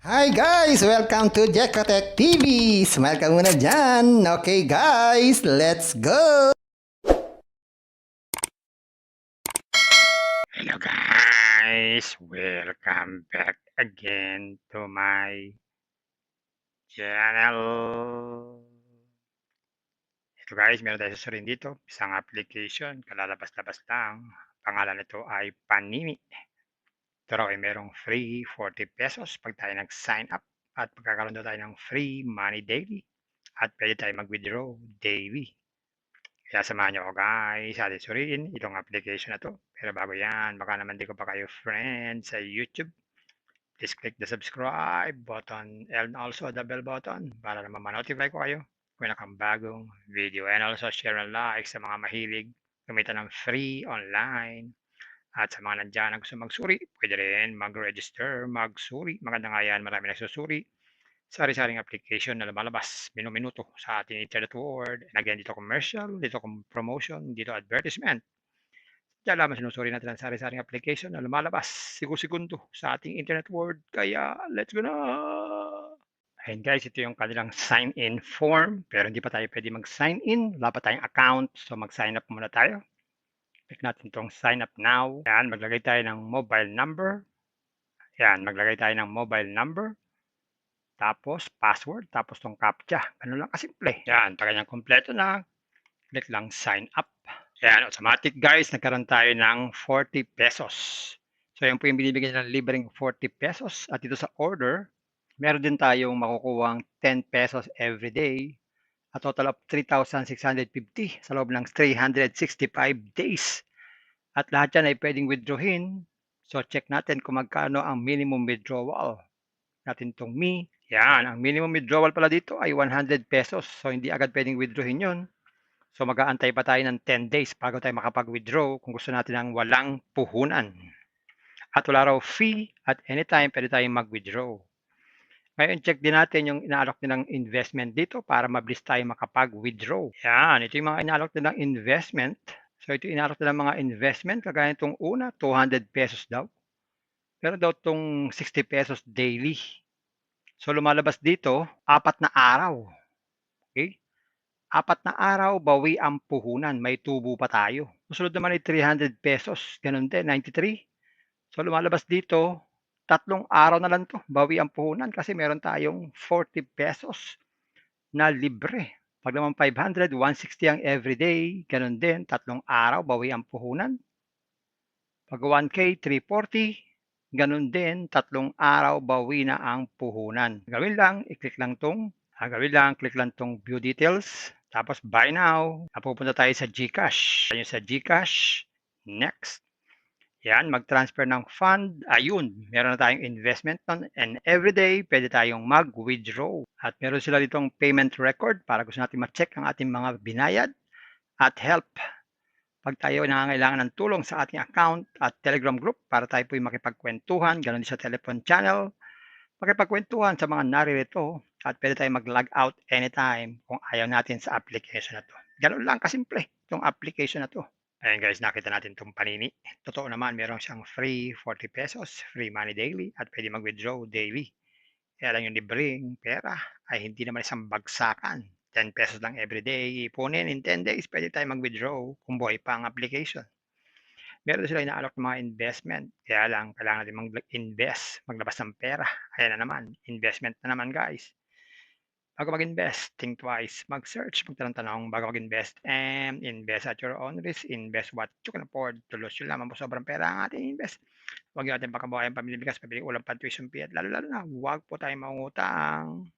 Hi guys! Welcome to Jekotech TV! Smile ka muna dyan! Okay guys, let's go! Hello guys! Welcome back again to my channel. Ito guys, meron tayo susurin dito. Isang application, kalalabas-labas lang. Pangalan nito ay Panini. Ito raw ay merong free 40 pesos pag tayo nag-sign up. At pagkakaroon daw tayo ng free money daily. At pwede tayo mag-withdraw daily. Kaya samahan nyo ako guys sa ating suriin itong application na to. Pero bago yan, baka naman di ko pa kayo friend sa YouTube. Please click the subscribe button and also the bell button para naman ma-notify ko kayo kung nakambagong video. And also share and like sa mga mahilig kumita ng free online. At sa mga nandyan na gusto magsuri, pwede rin mag-register, magsuri. Maganda nga yan, marami nagsusuri. Sari-saring application na lumalabas minu-minuto sa ating internet world. And again, dito commercial, dito promotion, dito advertisement. Diyan lamang sinusuri natin ang sari-saring application na lumalabas sigo-segundo sa ating internet world. Kaya let's go na! Ayan guys, ito yung kanilang sign-in form. Pero hindi pa tayo pwede mag-sign in. Wala pa tayong account. So mag-sign up muna tayo. Click natin itong sign up now. Ayan, maglagay tayo ng mobile number. Ayan, maglagay tayo ng mobile number. Tapos password, tapos tong CAPTCHA. Ganun lang kasimple. Yan, pag ganyan kompleto na, click lang sign up. Yan, automatic guys, nagkaroon tayo ng 40 pesos. So yan po yung binibigyan ng libreng 40 pesos. At dito sa order, meron din tayong makukuhang 10 pesos every day. A total of 3,650 sa loob ng 365 days. At lahat yan ay pwedeng withdrawin. So check natin kung magkano ang minimum withdrawal. Natin itong me. Yan, ang minimum withdrawal pala dito ay 100 pesos. So, hindi agad pwedeng withdrawin yun. So, mag-aantay pa tayo ng 10 days bago tayo makapag-withdraw kung gusto natin ng walang puhunan. At wala raw fee at anytime pwede tayong mag-withdraw. Ngayon, check din natin yung inaalok nilang investment dito para mabilis tayo makapag-withdraw. Yan, ito yung mga inaalok nilang investment. So, ito yung inaalok nilang mga investment. Kagaya itong una, 200 pesos daw. Pero daw itong 60 pesos daily. So lumalabas dito, 4 na araw. Okay? 4 na araw, bawi ang puhunan. May tubo pa tayo. Susunod naman ay 300 pesos. Ganun din, 93. So lumalabas dito, 3 araw na lang to. Bawi ang puhunan kasi meron tayong 40 pesos na libre. Pag naman 500, 160 ang everyday. Ganun din, 3 araw, bawi ang puhunan. Pag 1K, 340. Ganun din, 3 araw, bawi na ang puhunan. Gawin lang, i-click lang tong, click lang tong view details. Tapos buy now. Napupunta tayo sa GCash. Ayun sa GCash. Next. Yan, mag-transfer ng fund. Ayun, meron na tayong investment nun. And everyday, pwede tayong mag-withdraw. At meron sila ditong payment record para gusto natin ma-check ang ating mga binayad at help. Pag tayo nangangailangan ng tulong sa ating account at Telegram group para tayo po'y makipagkwentuhan, ganoon din sa telephone channel, makipagkwentuhan sa mga naririto at pwede tayo mag-log out anytime kung ayaw natin sa application na to. Ganoon lang kasimple itong application na to. Ayan guys, nakita natin itong Panini. Totoo naman, meron siyang free 40 pesos, free money daily at pwede mag-withdraw daily. Kaya lang yung libreng pera ay hindi naman isang bagsakan. 10 pesos lang everyday, ipunin in 10 days, pwede tayo mag-withdraw kung buhay pa ang application. Meron sila inaalok ng mga investment, kaya lang kailangan natin mag-invest, maglabas ng pera. Ayan na naman, investment na naman guys. Bago mag-invest, think twice, mag-search, magtanong-tanong bago mag-invest, and invest at your own risk, invest what you can afford to lose. Yun lamang po sobrang pera ang ating invest. Huwag niyo natin pakabuhayan pamili bigas, pabili ulam, pan-tuition fee, at lalo-lalo na, huwag po tayong mangutang.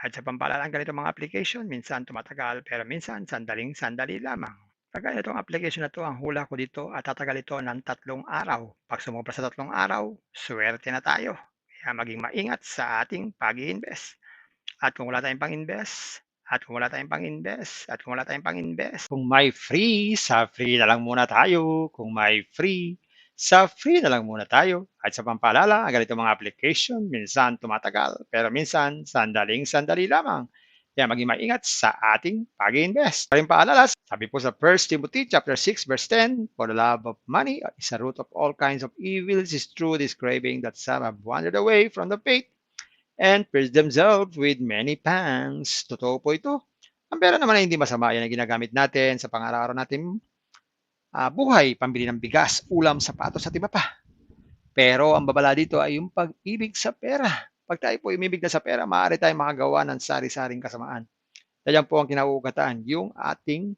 At sa pampaalala ng ganito mga application, minsan tumatagal, pero minsan sandaling-sandali lamang. Kagaya nitong application na 'to, ang hula ko dito at tatagal ito ng 3 araw. Pag sumobra sa 3 araw, swerte na tayo. Kaya maging maingat sa ating pag-iinvest. At kung wala tayong pang-invest, at kung wala tayong pang-invest, at kung wala tayong pang-invest, kung may free, sa free na lang muna tayo. Kung may free, sa free na lang muna tayo. At sa pampaalala, ang ganito mga application, minsan tumatagal, pero minsan sandaling-sandali lamang. Kaya maging maingat sa ating pag-iinvest. Sa paalala, Sabi po sa 1 Timothy chapter 6 verse 10, "For the love of money is a root of all kinds of evils. Is true this craving that some have wandered away from the faith and pierced themselves with many pangs." Totoo po ito. Ang pera naman ay hindi masama. Yan ang ginagamit natin sa pang-araw-araw natin buhay, pambili ng bigas, ulam, sapatos at iba pa. Pero ang babala dito ay yung pag-ibig sa pera. Pag tayo po umibig na sa pera, maaari tayong makagawa ng sari-saring kasamaan. Yan po ang kinauugataan, yung ating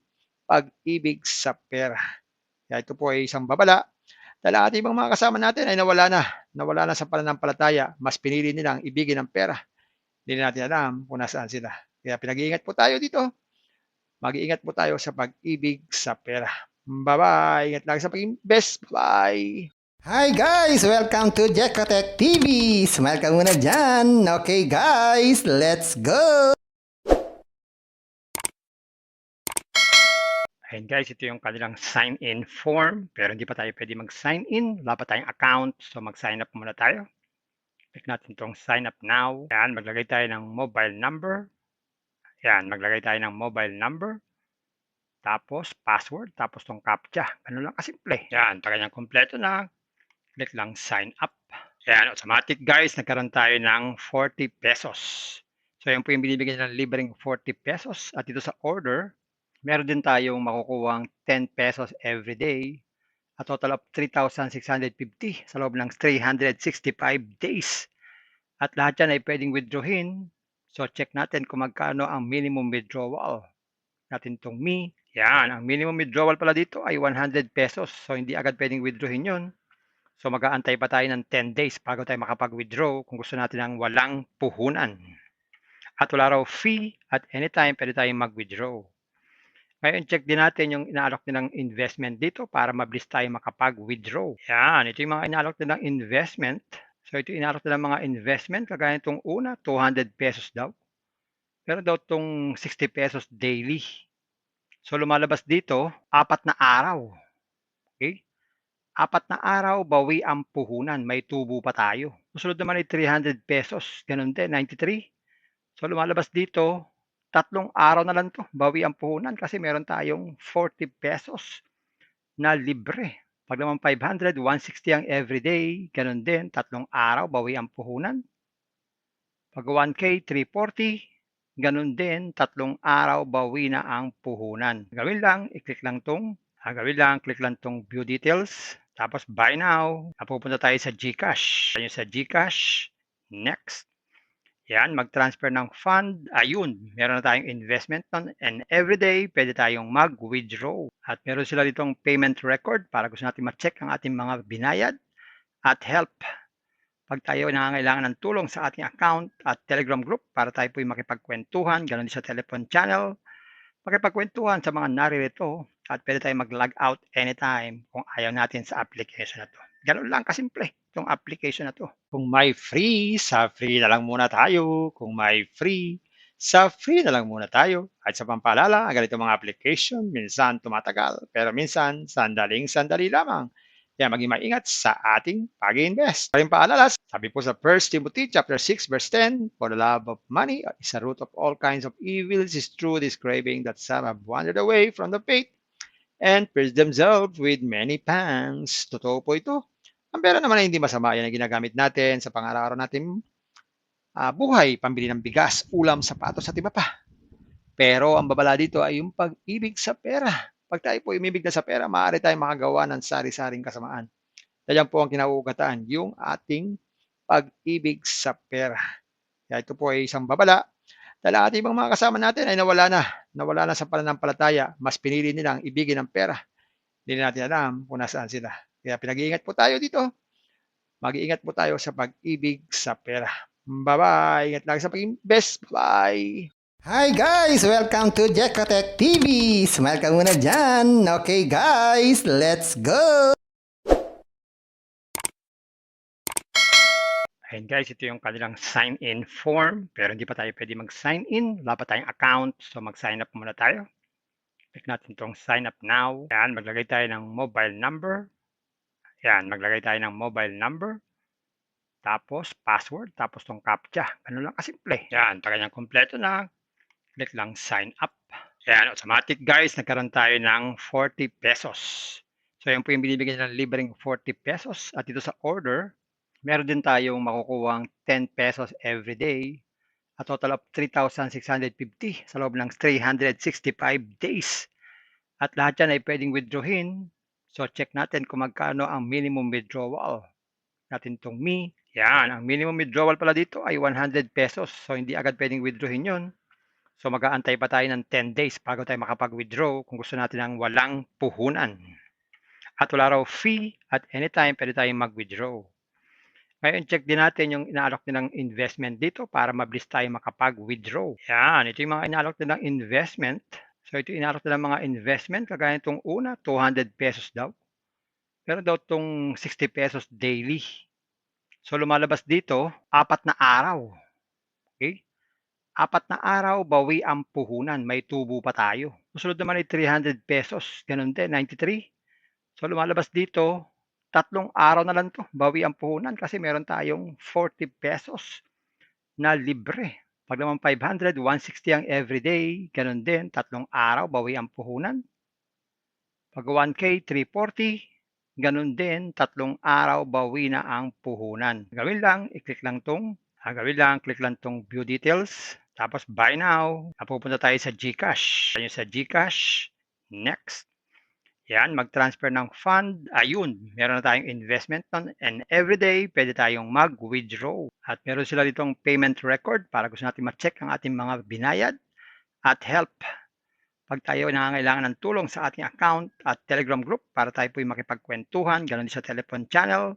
pag-ibig sa pera. Kaya ito po ay isang babala dahil ang ating mga kasama natin ay nawala na sa pananampalataya. Mas pinili nilang ibigin ang pera. Hindi na natin alam kung nasaan sila. Kaya pinag-iingat po tayo dito. Mag-iingat po tayo sa pag-ibig sa pera. Bye-bye. Ingat lagi sa pag-invest. Bye. Hi guys! Welcome to Jekotech TV! Smile ka muna dyan! Okay guys, let's go! Ayan guys, ito yung kanilang sign-in form. Pero hindi pa tayo pwede mag-sign in. Wala pa tayong account. So mag-sign up muna tayo. Click natin itong sign up now. Ayan, maglagay tayo ng mobile number. Ayan, maglagay tayo ng mobile number. Tapos password. Tapos itong CAPTCHA. Ganun lang kasimple. Ayan, pag ganyan kompleto na, click lang sign up. Ayan, automatic guys, nagkaroon tayo ng 40 pesos. So yan po yung binibigyan ng libreng 40 pesos. At dito sa order, meron din tayong makukuhang 10 pesos every day. A total of 3,650 sa loob ng 365 days. At lahat yan ay pwedeng withdrawin. So check natin kung magkano ang minimum withdrawal. Natin itong me. Yan, ang minimum withdrawal pala dito ay 100 pesos. So hindi agad pwedeng withdrawin yun. So mag-aantay pa tayo ng 10 days bago tayo makapag-withdraw kung gusto natin ng walang puhunan. At wala raw fee at anytime pwede tayong mag-withdraw. Ngayon check din natin yung inaalok nilang investment dito para mabilis tayo makapag-withdraw. Yan, ito yung mga inaalok nilang investment. So ito yung inaalok nilang mga investment. Kagaya itong una, 200 pesos daw. Pero daw itong 60 pesos daily. So lumalabas dito, 4 na araw. Okay? 4 na araw, bawi ang puhunan, may tubo pa tayo. Susunod naman ay 300 pesos, ganun din, 93. So lumalabas dito, 3 araw na lang to, bawi ang puhunan kasi meron tayong 40 pesos na libre. Pag naman 500, 160 ang everyday, ganun din, 3 araw, bawi ang puhunan. Pag 1K, 340, ganun din, 3 araw, bawi na ang puhunan. Gawin lang, i-click lang tong, click lang tong view details. Tapos buy now, napupunta tayo sa GCash. Ayun sa GCash, next. Yan, mag-transfer ng fund. Ayun, meron na tayong investment nun. And everyday, pwede tayong mag-withdraw. At meron sila ditong payment record para gusto natin ma-check ang ating mga binayad at help. Pag tayo nangangailangan ng tulong sa ating account at Telegram group para tayo po'y makipagkwentuhan, ganoon din sa telephone channel, makipagkwentuhan sa mga naririto at pwede tayong mag-log out anytime kung ayaw natin sa application na to. Ganun lang kasimple itong application na to. Kung may free, sa free na lang muna tayo. Kung may free, sa free na lang muna tayo. At sa pampaalala, ang ganito mga application, minsan tumatagal, pero minsan sandaling-sandali lamang. Kaya maging maingat sa ating pag-invest. Paring paalala, sabi po sa 1 Timothy chapter 6 verse 10, "For the love of money is a root of all kinds of evils. Is true this craving that some have wandered away from the faith and pierced themselves with many pangs." Totoo po ito. Ang pera naman ay hindi masama. Yan ang ginagamit natin sa pang-araw-araw natin buhay, pambili ng bigas, ulam, sapatos at iba pa. Pero ang babala dito ay yung pag-ibig sa pera. Pag tayo po umibig na sa pera, maaari tayong makagawa ng sari-saring kasamaan. Yan po ang kinauugataan, yung ating pag-ibig sa pera. Kaya ito po ay isang babala dahil ang ating mga kasama natin ay nawala na sa pananampalataya. Mas pinili nilang ibigin ang pera. Hindi na natin alam kung nasaan sila. Kaya pinag-iingat po tayo dito. Mag-iingat po tayo sa pag-ibig sa pera. Bye-bye. Ingat lagi sa pag-invest. Bye. Hi guys! Welcome to Jekotech TV! Smile ka muna dyan! Okay guys, let's go! Ayan guys, ito yung kanilang sign-in form. Pero hindi pa tayo pwede mag-sign in. Wala pa tayong account. So mag-sign up muna tayo. Click natin itong sign up now. Ayan, maglagay tayo ng mobile number. Ayan, maglagay tayo ng mobile number. Tapos password. Tapos itong CAPTCHA. Ganun lang kasimple. Ayan, pag ganyan kompleto na, click lang sign up. Ayan, automatic guys, nagkaroon tayo ng 40 pesos. So, yan po yung binibigyan ng libreng 40 pesos. At dito sa order, meron din tayong makukuhang 10 pesos every day. A total of 3,650 sa loob ng 365 days. At lahat yan ay pwedeng withdrawin. So, check natin kung magkano ang minimum withdrawal. Natin itong me. Yan, ang minimum withdrawal pala dito ay 100 pesos. So, hindi agad pwedeng withdrawin yun. So mag-aantay pa tayo ng 10 days bago tayo makapag-withdraw kung gusto natin ng walang puhunan. At wala raw fee at anytime pwede tayong mag-withdraw. Ngayon check din natin yung inaalok nilang investment dito para mabilis tayo makapag-withdraw. Yan, ito yung mga inaalok nilang investment. So ito yung inaalok nilang mga investment. Kagaya itong una, 200 pesos daw. Pero daw itong 60 pesos daily. So lumalabas dito, 4 na araw. Okay? 4 na araw, bawi ang puhunan, may tubo pa tayo. Susunod naman ay 300 pesos, ganun din, 93. So lumalabas dito, 3 araw na lang to, bawi ang puhunan kasi meron tayong 40 pesos na libre. Pag naman 500, 160 ang everyday, ganun din, 3 araw, bawi ang puhunan. Pag 1K, 340, ganun din, 3 araw, bawi na ang puhunan. Gawin lang, i-click lang tong, click lang tong view details. Tapos buy now, napupunta tayo sa GCash. Ayun sa GCash, next. Yan, mag-transfer ng fund. Ayun, meron na tayong investment nun. And everyday, pwede tayong mag-withdraw. At meron sila ditong payment record para gusto natin ma-check ang ating mga binayad at help. Pag tayo nangangailangan ng tulong sa ating account at Telegram group para tayo po'y makipagkwentuhan, ganoon din sa telephone channel,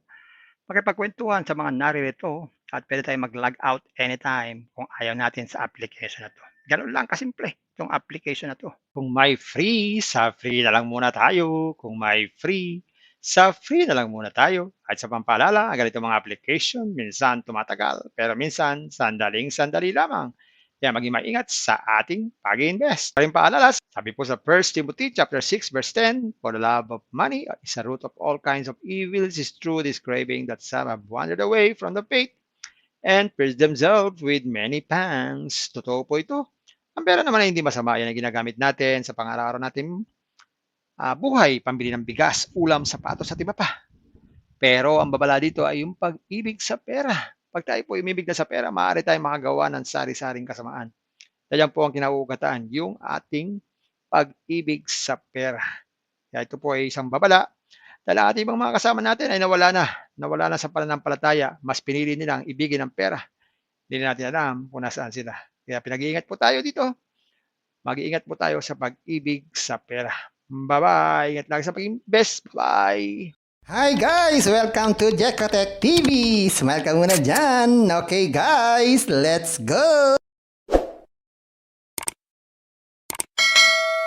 makipagkwentuhan sa mga naririto at pwede tayong mag-log out anytime kung ayaw natin sa application na to. Ganun lang kasimple itong application na to. Kung may free, sa free na lang muna tayo. Kung may free, sa free na lang muna tayo. At sa pampaalala, ang ganito mga application, minsan tumatagal, pero minsan sandaling-sandali lamang. Kaya maging maingat sa ating pag-invest. Paring paalala, sabi po sa 1 Timothy chapter 6 verse 10, for the love of money is a root of all kinds of evils, is true this craving that some have wandered away from the faith and pierced themselves with many pangs. Totoo po ito. Ang pera naman ay hindi masama. Yan ang ginagamit natin sa pang-araw-araw natin buhay, pambili ng bigas, ulam, sapatos at iba pa. Pero ang babala dito ay yung pag-ibig sa pera. Pag tayo po umibig na sa pera, maaari tayong makagawa ng sari-saring kasamaan. Yan po ang kinauugataan, yung ating pag-ibig sa pera. Kaya ito po ay isang babala dahil ang ating mga kasama natin ay nawala na sa pananampalataya. Mas pinili nilang ibigin ang pera. Hindi natin alam kung nasaan sila. Kaya pinag-iingat po tayo dito. Mag-iingat po tayo sa pag-ibig sa pera. Bye-bye. Ingat lagi sa pag-invest. Bye. Hi guys! Welcome to Jekotech TV! Smile ka muna dyan! Okay guys, let's go!